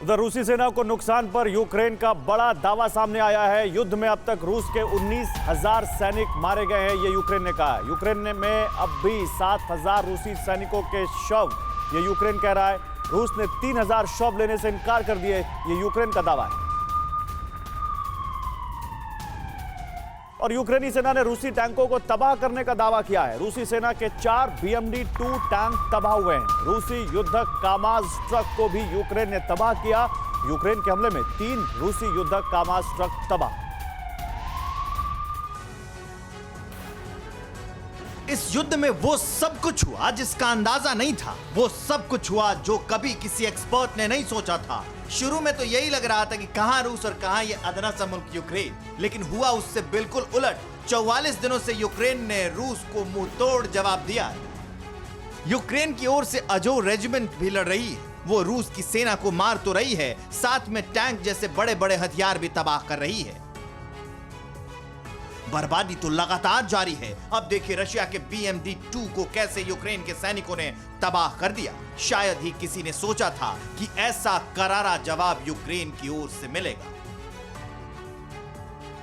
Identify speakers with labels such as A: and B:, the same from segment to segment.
A: उधर रूसी सेना को नुकसान पर यूक्रेन का बड़ा दावा सामने आया है। युद्ध में अब तक रूस के 19,000 सैनिक मारे गए हैं, ये यूक्रेन ने कहा है। यूक्रेन में अब भी 7,000 रूसी सैनिकों के शव, ये यूक्रेन कह रहा है। रूस ने 3,000 शव लेने से इनकार कर दिए, ये यूक्रेन का दावा है। और यूक्रेनी सेना ने रूसी टैंकों को तबाह करने का दावा किया है। रूसी सेना के 4 BMD-2 टैंक तबाह हुए हैं। रूसी युद्धक कामाज ट्रक को भी यूक्रेन ने तबाह किया। यूक्रेन के हमले में 3 रूसी युद्धक कामाज ट्रक तबाह।
B: इस युद्ध में वो सब कुछ हुआ जिसका अंदाजा नहीं था। वो सब कुछ हुआ जो कभी किसी एक्सपर्ट ने नहीं सोचा था। शुरू में तो यही लग रहा था कि कहां रूस और कहां ये अदना सा मुल्क यूक्रेन, लेकिन हुआ उससे बिल्कुल उलट। 44 दिनों से यूक्रेन ने रूस को मुंह तोड़ जवाब दिया है। यूक्रेन की ओर से अजो रेजिमेंट भी लड़ रही है। वो रूस की सेना को मार तो रही है, साथ में टैंक जैसे बड़े बड़े हथियार भी तबाह कर रही है। बर्बादी तो लगातार जारी है। अब देखिए रशिया के BMD-2 को कैसे यूक्रेन के सैनिकों ने तबाह कर दिया। शायद ही किसी ने सोचा था कि ऐसा करारा जवाब यूक्रेन की ओर से मिलेगा।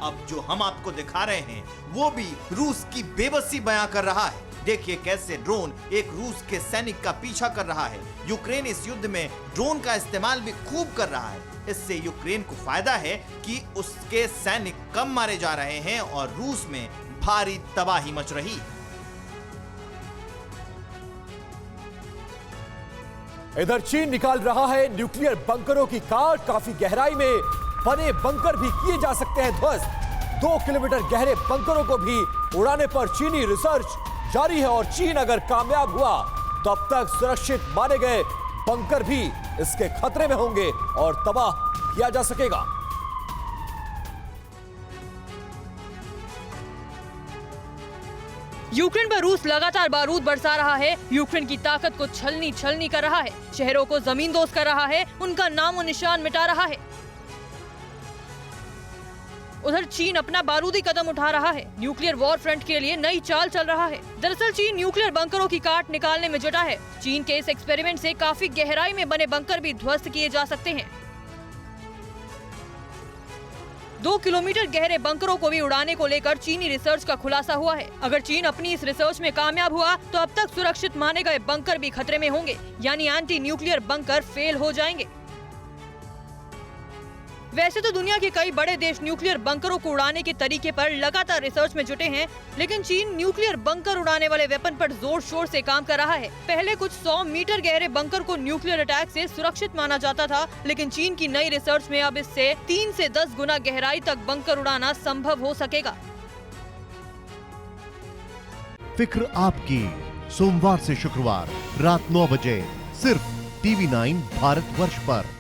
B: अब जो हम आपको दिखा रहे हैं वो भी रूस की बेबसी बयां कर रहा है। देखिए कैसे ड्रोन एक रूस के सैनिक का पीछा कर रहा है। यूक्रेन इस युद्ध में ड्रोन का इस्तेमाल भी खूब कर रहा है। इससे यूक्रेन को फायदा है कि उसके सैनिक कम मारे जा रहे हैं और रूस में भारी तबाही मच रही है।
C: इधर चीन निकाल रहा है न्यूक्लियर बंकरों की काट। काफी गहराई में बने बंकर भी किए जा सकते हैं ध्वस्त। 2 किलोमीटर गहरे बंकरों को भी उड़ाने पर चीनी रिसर्च जारी है और चीन अगर कामयाब हुआ तो अब तक सुरक्षित माने गए बंकर भी इसके खतरे में होंगे और तबाह किया जा सकेगा।
D: यूक्रेन पर रूस लगातार बारूद बरसा रहा है। यूक्रेन की ताकत को छलनी छलनी कर रहा है। शहरों को जमींदोज कर रहा है, उनका नामो निशान मिटा रहा है। उधर चीन अपना बारूदी कदम उठा रहा है। न्यूक्लियर वॉर फ्रंट के लिए नई चाल चल रहा है। दरअसल चीन न्यूक्लियर बंकरों की काट निकालने में जुटा है। चीन के इस एक्सपेरिमेंट से काफी गहराई में बने बंकर भी ध्वस्त किए जा सकते हैं। 2 किलोमीटर गहरे बंकरों को भी उड़ाने को लेकर चीनी रिसर्च का खुलासा हुआ है। अगर चीन अपनी इस रिसर्च में कामयाब हुआ तो अब तक सुरक्षित माने गए बंकर भी खतरे में होंगे, यानी एंटी न्यूक्लियर बंकर फेल हो जाएंगे। वैसे तो दुनिया के कई बड़े देश न्यूक्लियर बंकरों को उड़ाने के तरीके पर लगातार रिसर्च में जुटे हैं, लेकिन चीन न्यूक्लियर बंकर उड़ाने वाले वेपन पर जोर शोर से काम कर रहा है। पहले कुछ 100 मीटर गहरे बंकर को न्यूक्लियर अटैक से सुरक्षित माना जाता था, लेकिन चीन की नई रिसर्च में अब इससे 3 से 10 गुना गहराई तक बंकर उड़ाना संभव हो सकेगा।
E: फिक्र आपकी, सोमवार से शुक्रवार रात 9 बजे सिर्फ TV9 भारतवर्ष पर।